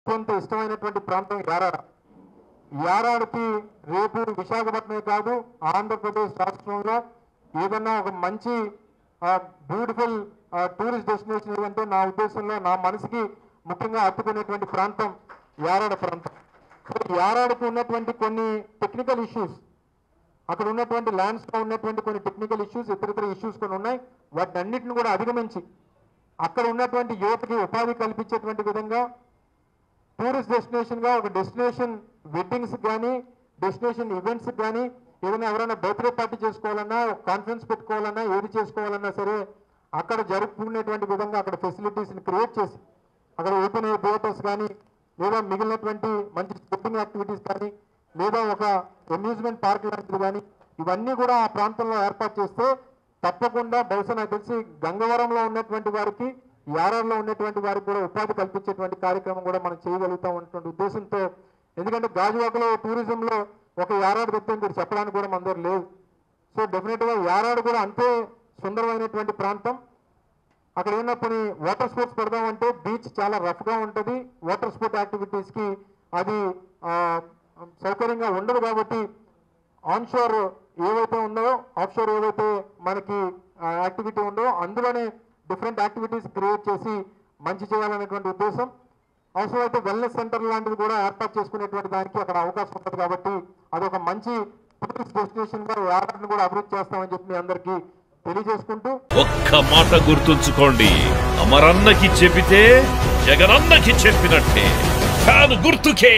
అత్యంత ఇష్టమైనటువంటి ప్రాంతం యారాడ. యారాడకి రేపు విశాఖపట్నమే కాదు ఆంధ్రప్రదేశ్ రాష్ట్రంలో ఏదన్నా ఒక మంచి బ్యూటిఫుల్ టూరిస్ట్ డెస్టినేషన్ ఏదంటే నా ఉద్దేశంలో నా మనసుకి ముఖ్యంగా హత్తుకునేటువంటి ప్రాంతం యారాడ ప్రాంతం. యారాడకు ఉన్నటువంటి కొన్ని టెక్నికల్ ఇష్యూస్, అక్కడ ఉన్నటువంటి ల్యాండ్స్లో ఉన్నటువంటి కొన్ని టెక్నికల్ ఇష్యూస్, ఇతర ఇష్యూస్ కొన్ని ఉన్నాయి. వాటిని అన్నింటిని కూడా అధిగమించి అక్కడ ఉన్నటువంటి యువతకి ఉపాధి కల్పించేటువంటి విధంగా టూరిస్ట్ డెస్టినేషన్గా ఒక డెస్టినేషన్ వెడ్డింగ్స్ కానీ డెస్టినేషన్ ఈవెంట్స్ కానీ ఏదైనా ఎవరైనా బర్త్డే పార్టీ చేసుకోవాలన్నా కాన్ఫరెన్స్ పెట్టుకోవాలన్నా ఏది చేసుకోవాలన్నా సరే అక్కడ జరుపుకునేటువంటి విధంగా అక్కడ ఫెసిలిటీస్ని క్రియేట్ చేసి అక్కడ ఓపెన్ ఎయిర్ థియేటర్స్ కానీ లేదా మిగిలినటువంటి మంచి స్పోర్టింగ్ యాక్టివిటీస్ కానీ లేదా ఒక అమ్యూజ్మెంట్ పార్క్ లాంటిది కానీ ఇవన్నీ కూడా ఆ ప్రాంతంలో ఏర్పాటు చేస్తే తప్పకుండా బహుశా నాకు తెలిసి గంగవరంలో ఉన్నటువంటి వారికి యారాడలో ఉన్నటువంటి వారికి కూడా ఉపాధి కల్పించేటువంటి కార్యక్రమం కూడా మనం చేయగలుగుతాం అన్నటువంటి ఉద్దేశంతో, ఎందుకంటే గాజువాకలో టూరిజంలో ఒక యారాడు తప్ప మీరు చెప్పడానికి కూడా మన దగ్గర లేదు. సో డెఫినెట్గా యారాడు కూడా అంతే సుందరమైనటువంటి ప్రాంతం. అక్కడ ఉన్నప్పుడు వాటర్ స్పోర్ట్స్ పెడదామంటే బీచ్ చాలా రఫ్గా ఉంటుంది, వాటర్ స్పోర్ట్ యాక్టివిటీస్కి అది సౌకర్యంగా ఉండదు. కాబట్టి ఆన్షోర్ ఏవైతే ఉందో ఆఫ్షోర్ ఏవైతే మనకి యాక్టివిటీ ఉందో అందులోనే డిఫరెంట్ యాక్టివిటీస్ క్రియేట్ చేసి మంచి చేయాలనేటువంటి ఉద్దేశం. అవసరమైతే వెల్నెస్ సెంటర్ లాంటివి కూడా ఏర్పాటు చేసుకునేటువంటి దానికి అక్కడ అవకాశం ఉంటుంది. కాబట్టి అదొక మంచి టూరిస్ట్ డెస్టినేషన్గా యారాడని కూడా అభివృద్ధి చేస్తామని చెప్పి మీ అందరికీ తెలియజేసుకుంటూ ఒక్క మాట గుర్తుంచుకోండి, అమరన్నకి చెబితే జగనన్నకి చెప్పినట్టే. ఫ్యాన్ గుర్తుకే